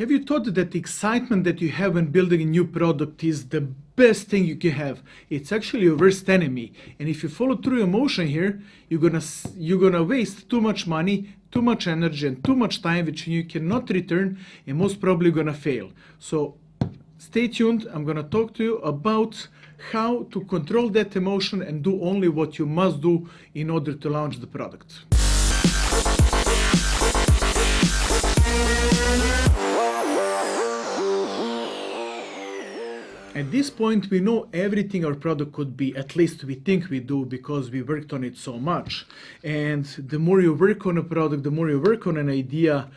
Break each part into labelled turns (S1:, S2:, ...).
S1: have you thought that the excitement that you have when building a new product is the best thing you can have? It's actually your worst enemy. And if you follow through your motion here, you're gonna waste too much money, too much energy, and too much time, which you cannot return, and most probably gonna fail. So stay tuned. I'm gonna talk to you about how to control that emotion and do only what you must do in order to launch the product. At this point, we know everything our product could be, at least we think we do, because we worked on it so much. And the more you work on a product, the more you work on an idea,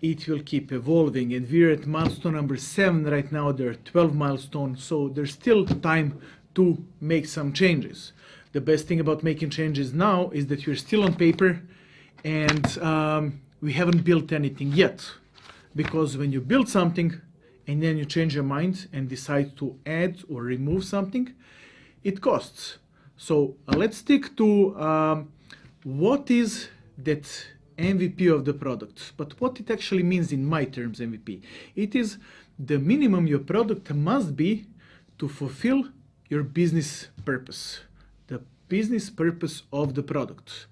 S1: it will keep evolving. And we're at milestone number 7 right now. There are 12 milestones, so there's still time to make some changes. The best thing about making changes now is that you're still on paper and we haven't built anything yet. Because when you build something, and then you change your mind and decide to add or remove something, it costs. So let's stick to what is that MVP of the product, but what it actually means in my terms, MVP. It is the minimum your product must be to fulfill your business purpose, the business purpose of the product.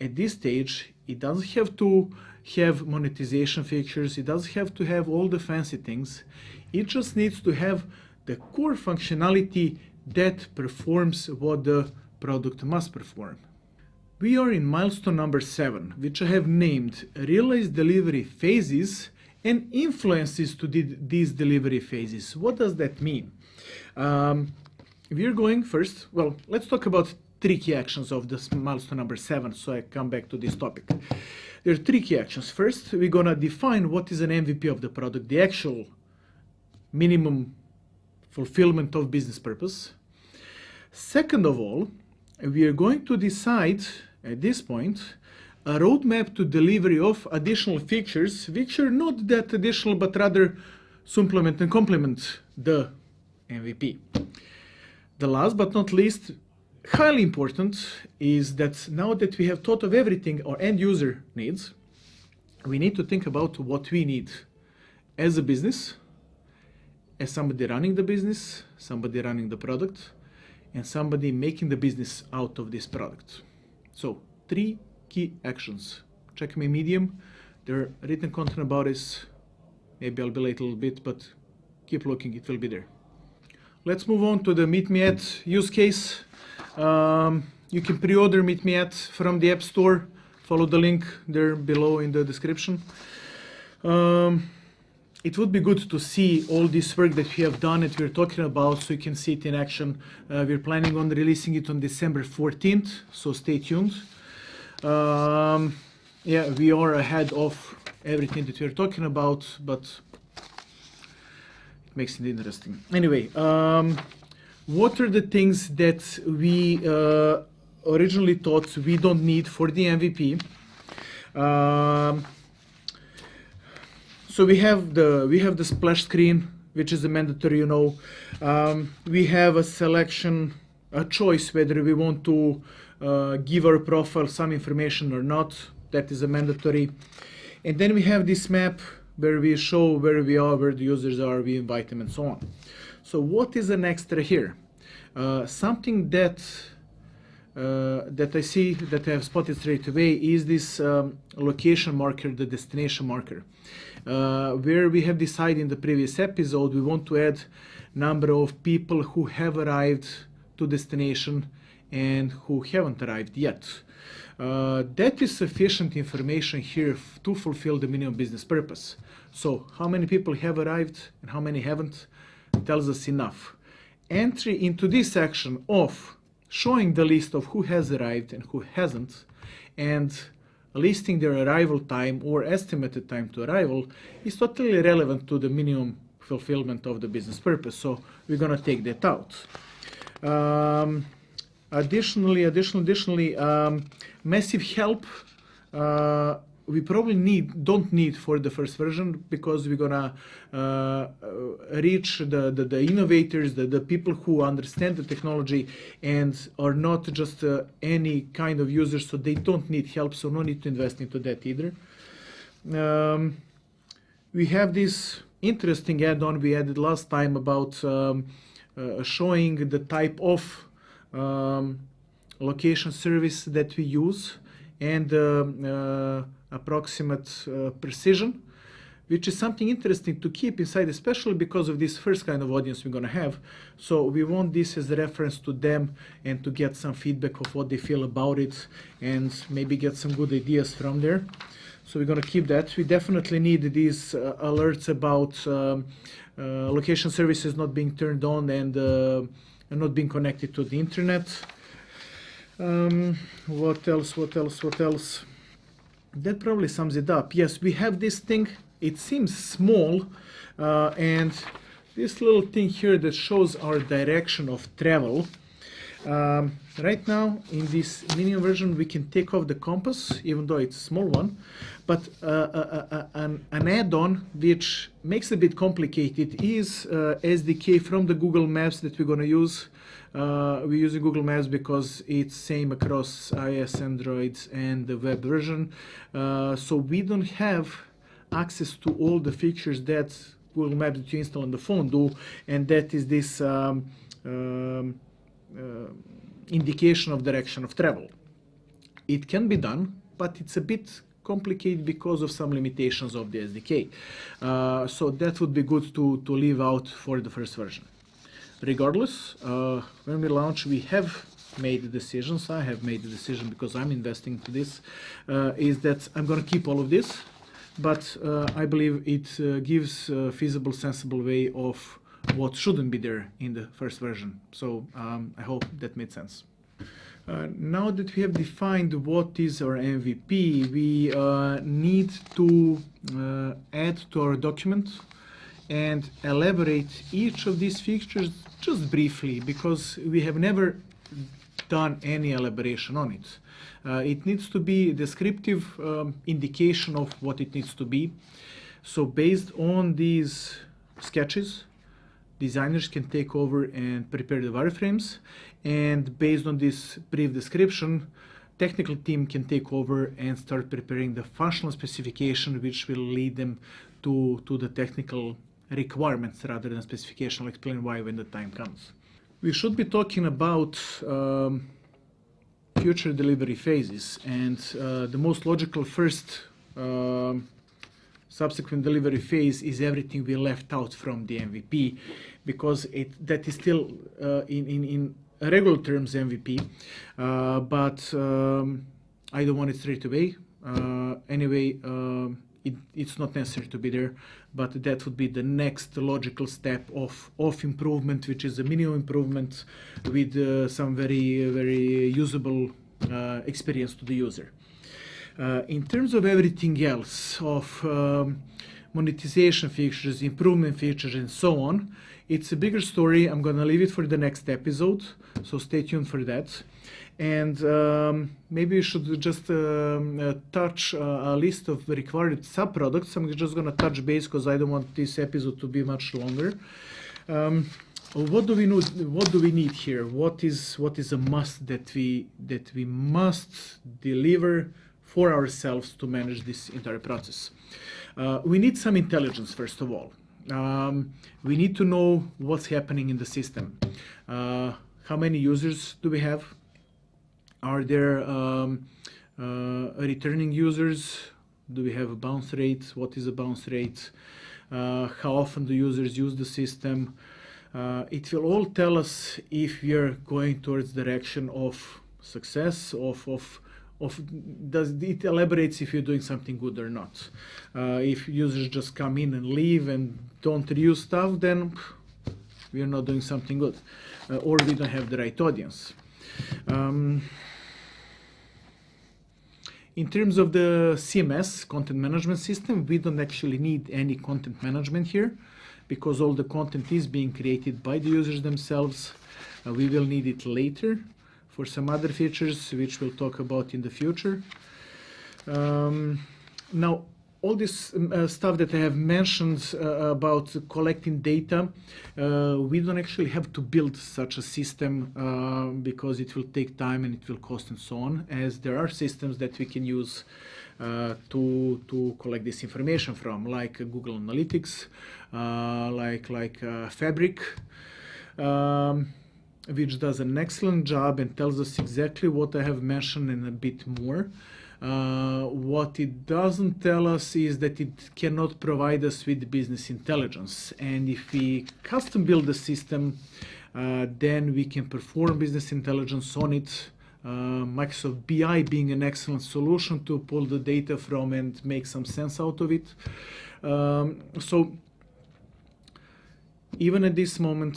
S1: At this stage, it doesn't have to have monetization features, it doesn't have to have all the fancy things, it just needs to have the core functionality that performs what the product must perform. We are in milestone number 7, which I have named Realize Delivery Phases and Influences to these delivery phases. What does that mean? We're going first, well, let's talk about 3 key actions of this milestone number 7, so I come back to this topic. There are 3 key actions. First, we're gonna define what is an MVP of the product, the actual minimum fulfillment of business purpose. Second of all, we are going to decide at this point a roadmap to delivery of additional features, which are not that additional, but rather supplement and complement the MVP. The last but not least, highly important, is that now that we have thought of everything our end user needs, we need to think about what we need as a business, as somebody running the business, somebody running the product, and somebody making the business out of this product. So 3 key actions. Check my Medium. There are written content about this. Maybe I'll be late a little bit, but keep looking, it will be there. Let's move on to the Meet Me At use case. You can pre-order Meet Me At from the App Store. Follow the link there below in the description. It would be good to see all this work that we have done that we're talking about, so you can see it in action. We're planning on releasing it on December 14th, so stay tuned. Yeah, we are ahead of everything that we're talking about, but it makes it interesting. Anyway, what are the things that we originally thought we don't need for the MVP? So we have the splash screen, which is a mandatory, you know. We have a selection, a choice whether we want to give our profile some information or not. That is a mandatory. And then we have this map where we show where we are, where the users are, we invite them, and so on. So what is an extra here? Something that I see, that I have spotted straight away, is this location marker, the destination marker, where we have decided in the previous episode we want to add number of people who have arrived to destination and who haven't arrived yet. That is sufficient information here to fulfill the minimum business purpose. So how many people have arrived and how many haven't tells us enough. Entry into this action of showing the list of who has arrived and who hasn't, and listing their arrival time or estimated time to arrival, is totally relevant to the minimum fulfillment of the business purpose. So we're gonna take that out. Additionally, massive help we probably don't need for the first version, because we're gonna reach the innovators, the people who understand the technology and are not just any kind of users, so they don't need help, so no need to invest into that either. we have this interesting add-on we added last time about showing the type of location service that we use and approximate precision, which is something interesting to keep inside, especially because of this first kind of audience we're going to have. So we want this as a reference to them and to get some feedback of what they feel about it and maybe get some good ideas from there. So we're going to keep that. We definitely need these alerts about location services not being turned on and not being connected to the internet. What else? That probably sums it up. Yes, we have this thing. It seems small, and this little thing here that shows our direction of travel. Right now, in this minimum version, we can take off the compass, even though it's a small one. But an add-on which makes it a bit complicated is SDK from the Google Maps that we're going to use. We're using Google Maps because it's same across iOS, Android, and the web version. So we don't have access to all the features that Google Maps that you install on the phone do, and that is this indication of direction of travel. It can be done, but it's a bit complicated because of some limitations of the SDK. So that would be good to leave out for the first version. Regardless, when we launch, we have made the decisions. I have made the decision because I'm investing into this, is that I'm going to keep all of this, but I believe it gives a feasible, sensible way of what shouldn't be there in the first version. So I hope that made sense. Now that we have defined what is our MVP, we need to add to our document and elaborate each of these features just briefly, because we have never done any elaboration on it. It needs to be a descriptive indication of what it needs to be. So based on these sketches, designers can take over and prepare the wireframes, and based on this brief description, technical team can take over and start preparing the functional specification, which will lead them to the technical requirements rather than specification. I'll explain why when the time comes. We should be talking about future delivery phases, and the most logical first subsequent delivery phase is everything we left out from the MVP, because that is still in regular terms MVP, but I don't want it straight away. Anyway, it's not necessary to be there, but that would be the next logical step of improvement, which is a minimum improvement with some very usable experience to the user. In terms of everything else, of monetization features, improvement features, and so on, it's a bigger story. I'm going to leave it for the next episode, so stay tuned for that. And maybe we should just touch a list of required subproducts. I'm just going to touch base because I don't want this episode to be much longer. What do we need here? What is a must that we must deliver for ourselves to manage this entire process? We need some intelligence, first of all. We need to know what's happening in the system. How many users do we have? Are there returning users? Do we have a bounce rate? What is a bounce rate? How often do users use the system? It will all tell us if we are going towards the direction of success, does it elaborates if you're doing something good or not. If users just come in and leave and don't reuse stuff, then we are not doing something good, or we don't have the right audience. In terms of the CMS, content management system, we don't actually need any content management here, because all the content is being created by the users themselves. We will need it later for some other features, which we'll talk about in the future. Now, all this stuff that I have mentioned about collecting data, we don't actually have to build such a system because it will take time and it will cost and so on, as there are systems that we can use to collect this information from, like Google Analytics, like Fabric, which does an excellent job and tells us exactly what I have mentioned and a bit more. What it doesn't tell us is that it cannot provide us with business intelligence. And if we custom build the system, then we can perform business intelligence on it. Microsoft BI being an excellent solution to pull the data from and make some sense out of it. So even at this moment,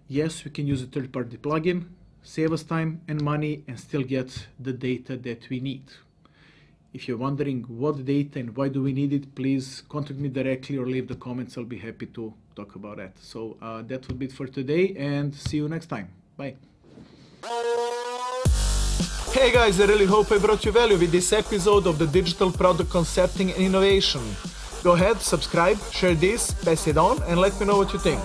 S1: yes, we can use a third-party plugin, save us time and money, and still get the data that we need. If you're wondering what data and why do we need it, please contact me directly or leave the comments. I'll be happy to talk about that. So that will be it for today, and see you next time. Bye.
S2: Hey guys, I really hope I brought you value with this episode of the Digital Product Concepting and Innovation. Go ahead, subscribe, share this, pass it on, and let me know what you think.